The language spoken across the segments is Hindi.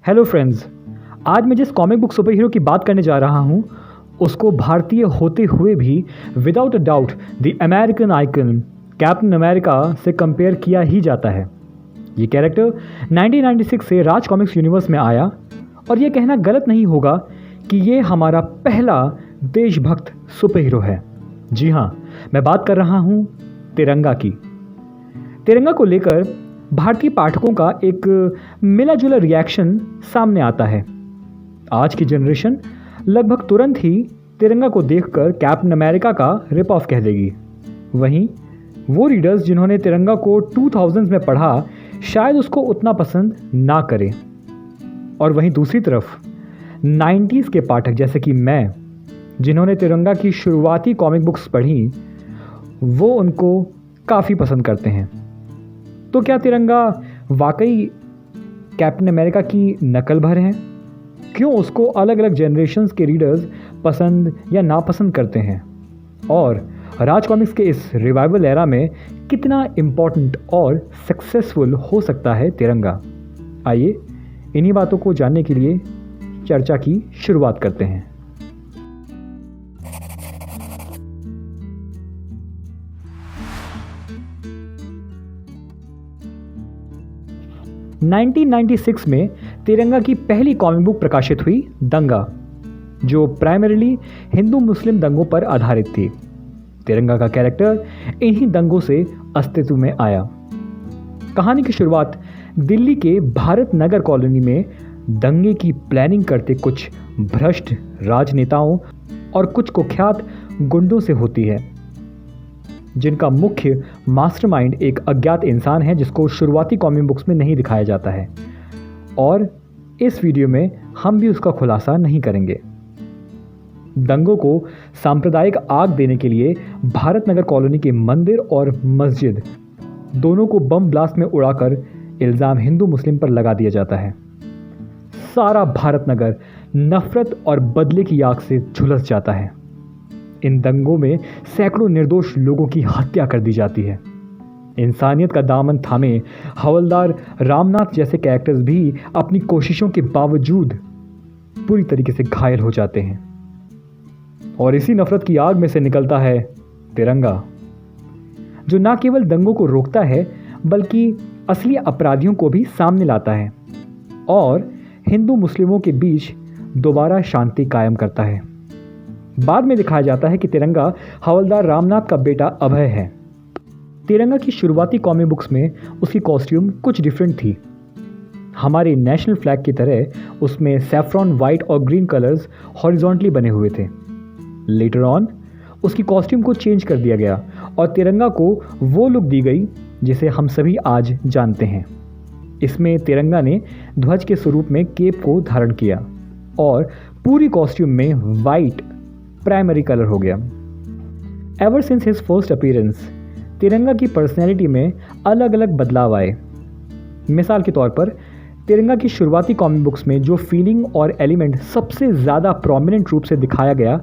Hello friends. आज मैं जिस कॉमिक बुक सुपर हीरो की बात करने जा रहा हूँ उसको भारतीय होते हुए भी without a doubt the American icon captain America से कंपेयर किया ही जाता है। ये कैरेक्टर 1996 से राज कॉमिक्स यूनिवर्स में आया और ये कहना गलत नहीं होगा कि ये हमारा पहला देशभक्त सुपर हीरो है। जी हाँ, मैं बात कर रहा हूँ तिरंगा की। तिरंगा को लेकर भारतीय पाठकों का एक मिला जुला रिएक्शन सामने आता है। आज की जनरेशन लगभग तुरंत ही तिरंगा को देखकर कैप्टन अमेरिका का रिप ऑफ कह देगी। वहीं वो रीडर्स जिन्होंने तिरंगा को 2000s में पढ़ा शायद उसको उतना पसंद ना करें। और वहीं दूसरी तरफ 90s के पाठक जैसे कि मैं, जिन्होंने तिरंगा की शुरुआती कॉमिक बुक्स पढ़ी, वो उनको काफ़ी पसंद करते हैं। तो क्या तिरंगा वाकई कैप्टन अमेरिका की नकल भर है? क्यों उसको अलग अलग जनरेशन्स के रीडर्स पसंद या नापसंद करते हैं? और राज कॉमिक्स के इस रिवाइवल एरा में कितना इम्पॉर्टेंट और सक्सेसफुल हो सकता है तिरंगा? आइए इन्हीं बातों को जानने के लिए चर्चा की शुरुआत करते हैं। नाइनटीन 1996 में तिरंगा की पहली कॉमिक बुक प्रकाशित हुई दंगा, जो प्राइमरीली हिंदू मुस्लिम दंगों पर आधारित थी। तिरंगा का कैरेक्टर इन्हीं दंगों से अस्तित्व में आया। कहानी की शुरुआत दिल्ली के भारत नगर कॉलोनी में दंगे की प्लानिंग करते कुछ भ्रष्ट राजनेताओं और कुछ कुख्यात गुंडों से होती है, जिनका मुख्य मास्टरमाइंड एक अज्ञात इंसान है जिसको शुरुआती कॉमिक बुक्स में नहीं दिखाया जाता है, और इस वीडियो में हम भी उसका खुलासा नहीं करेंगे। दंगों को सांप्रदायिक आग देने के लिए भारत नगर कॉलोनी के मंदिर और मस्जिद दोनों को बम ब्लास्ट में उड़ाकर इल्ज़ाम हिंदू मुस्लिम पर लगा दिया जाता है। सारा भारत नगर नफरत और बदले की आग से झुलस जाता है। इन दंगों में सैकड़ों निर्दोष लोगों की हत्या कर दी जाती है। इंसानियत का दामन थामे हवलदार रामनाथ जैसे कैरेक्टर्स भी अपनी कोशिशों के बावजूद पूरी तरीके से घायल हो जाते हैं। और इसी नफरत की आग में से निकलता है तिरंगा, जो न केवल दंगों को रोकता है बल्कि असली अपराधियों को भी सामने लाता है और हिंदू मुस्लिमों के बीच दोबारा शांति कायम करता है। बाद में दिखाया जाता है कि तिरंगा हवलदार रामनाथ का बेटा अभय है। तिरंगा की शुरुआती कॉमिक बुक्स में उसकी कॉस्ट्यूम कुछ डिफरेंट थी। हमारे नेशनल फ्लैग की तरह उसमें सैफ्रॉन वाइट और ग्रीन कलर्स हॉरिजॉन्टली बने हुए थे। लेटर ऑन उसकी कॉस्ट्यूम को चेंज कर दिया गया और तिरंगा को वो लुक दी गई जिसे हम सभी आज जानते हैं। इसमें तिरंगा ने ध्वज के स्वरूप में केप को धारण किया और पूरी कॉस्ट्यूम में वाइट प्राइमरी कलर हो गया। Ever since his first appearance तिरंगा की पर्सनैलिटी में अलग अलग बदलाव आए। मिसाल के तौर पर तिरंगा की शुरुआती कॉमिक बुक्स में जो फीलिंग और एलिमेंट सबसे ज़्यादा प्रोमिनेंट रूप से दिखाया गया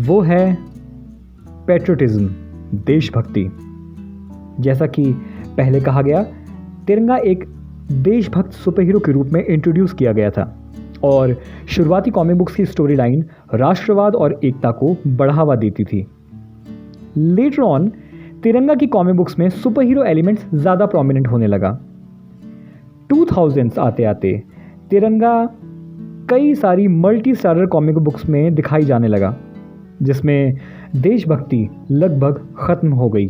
वो है पैट्रियटिज्म, देशभक्ति। जैसा कि पहले कहा गया, तिरंगा एक देशभक्त सुपर हीरो के रूप में इंट्रोड्यूस किया गया था और शुरुआती कॉमिक बुक्स की स्टोरी लाइन राष्ट्रवाद और एकता को बढ़ावा देती थी। लेटर ऑन तिरंगा की कॉमिक बुक्स में सुपर हीरो एलिमेंट्स ज़्यादा प्रोमिनेंट होने लगा। 2000s आते आते तिरंगा कई सारी मल्टी स्टारर कॉमिक बुक्स में दिखाई जाने लगा, जिसमें देशभक्ति लगभग ख़त्म हो गई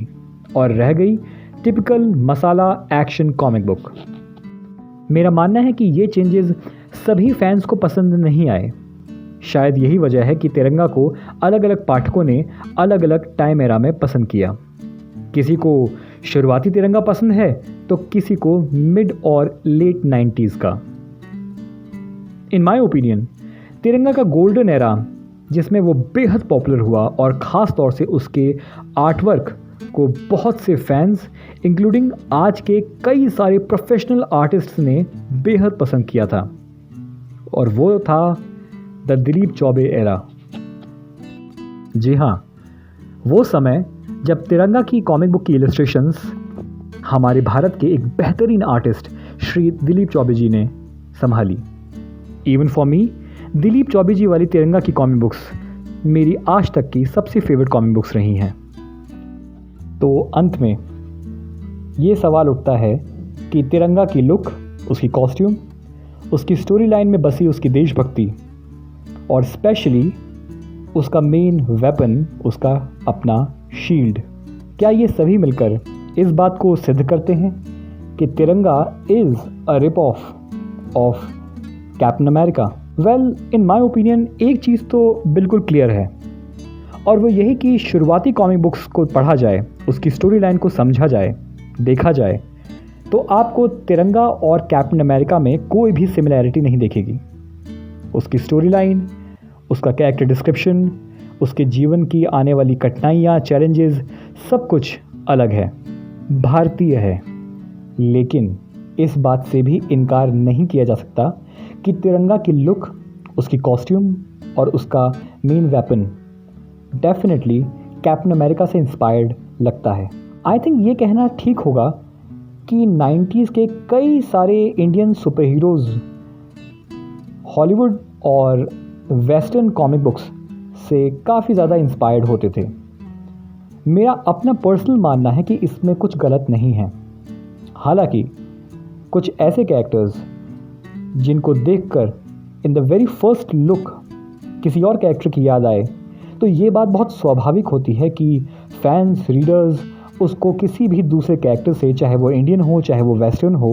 और रह गई टिपिकल मसाला एक्शन कॉमिक बुक। मेरा मानना है कि ये चेंजेस सभी फैंस को पसंद नहीं आए। शायद यही वजह है कि तिरंगा को अलग अलग पाठकों ने अलग अलग टाइम एरा में पसंद किया। किसी को शुरुआती तिरंगा पसंद है तो किसी को मिड और लेट 90s का। इन माय ओपिनियन तिरंगा का गोल्डन एरा, जिसमें वो बेहद पॉपुलर हुआ और ख़ास तौर से उसके आर्टवर्क को बहुत से फैंस इंक्लूडिंग आज के कई सारे प्रोफेशनल आर्टिस्ट्स ने बेहद पसंद किया था, और वो था द दिलीप चौबे एरा। जी हाँ, वो समय जब तिरंगा की कॉमिक बुक की इलस्ट्रेशंस हमारे भारत के एक बेहतरीन आर्टिस्ट श्री दिलीप चौबे जी ने संभाली। Even for me, Dilip Chaubey ji वाली तिरंगा की कॉमिक बुक्स मेरी आज तक की सबसे फेवरेट कॉमिक बुक्स रही हैं। तो अंत में ये सवाल उठता है कि तिरंगा की लुक, उसकी कॉस्ट्यूम, उसकी स्टोरी लाइन में बसी उसकी देशभक्ति और स्पेशली उसका मेन वेपन, उसका अपना शील्ड, क्या ये सभी मिलकर इस बात को सिद्ध करते हैं कि तिरंगा is a rip off captain America? Well, in my opinion एक चीज़ तो बिल्कुल क्लियर है और वो यही कि शुरुआती कॉमिक बुक्स को पढ़ा जाए, उसकी स्टोरी लाइन को समझा जाए, देखा जाए तो आपको तिरंगा और कैप्टन अमेरिका में कोई भी सिमिलैरिटी नहीं दिखेगी। उसकी स्टोरी लाइन, उसका कैरेक्टर डिस्क्रिप्शन, उसके जीवन की आने वाली कठिनाइयाँ, चैलेंजेस, सब कुछ अलग है, भारतीय है। लेकिन इस बात से भी इनकार नहीं किया जा सकता कि तिरंगा की लुक, उसकी कॉस्ट्यूम और उसका main weapon definitely captain America से इंस्पायर्ड लगता है। आई थिंक ये कहना ठीक होगा कि 90s के कई सारे इंडियन सुपर हीरोज़ हॉलीवुड और वेस्टर्न कॉमिक बुक्स से काफ़ी ज़्यादा इंस्पायर्ड होते थे। मेरा अपना पर्सनल मानना है कि इसमें कुछ गलत नहीं है। हालांकि कुछ ऐसे कैरेक्टर्स जिनको देखकर in the very first look किसी और कैरेक्टर की याद आए, तो ये बात बहुत स्वाभाविक होती है कि फैंस, रीडर्स उसको किसी भी दूसरे कैरेक्टर से, चाहे वो इंडियन हो चाहे वो वेस्टर्न हो,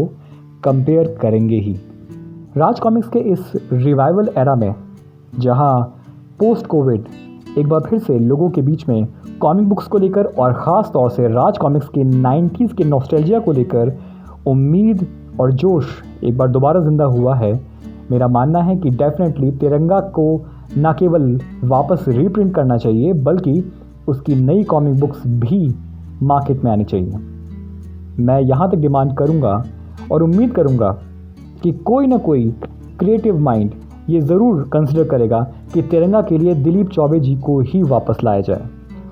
कंपेयर करेंगे ही। राज कॉमिक्स के इस रिवाइवल एरा में, जहां पोस्ट कोविड एक बार फिर से लोगों के बीच में कॉमिक बुक्स को लेकर और ख़ास तौर से राज कॉमिक्स के 90s के नॉस्टैल्जिया को लेकर उम्मीद और जोश एक बार दोबारा ज़िंदा हुआ है, मेरा मानना है कि डेफिनेटली तिरंगा को न केवल वापस रीप्रिंट करना चाहिए बल्कि उसकी नई कॉमिक बुक्स भी मार्केट में आनी चाहिए। मैं यहाँ तक डिमांड करूँगा और उम्मीद करूँगा कि कोई ना कोई क्रिएटिव माइंड ये ज़रूर कंसिडर करेगा कि तिरंगा के लिए दिलीप चौबे जी को ही वापस लाया जाए।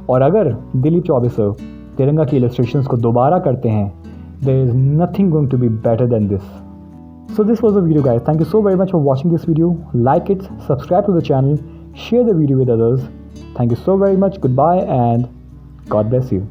और अगर दिलीप चौबे सर तिरंगा की इलस्ट्रेशंस को दोबारा करते हैं, there is nothing going to be better than this. So this was the video, guys. Thank you so very much for watching this video. Like it, subscribe to the channel, share the video with others. Thank you so very much. Goodbye and God bless you.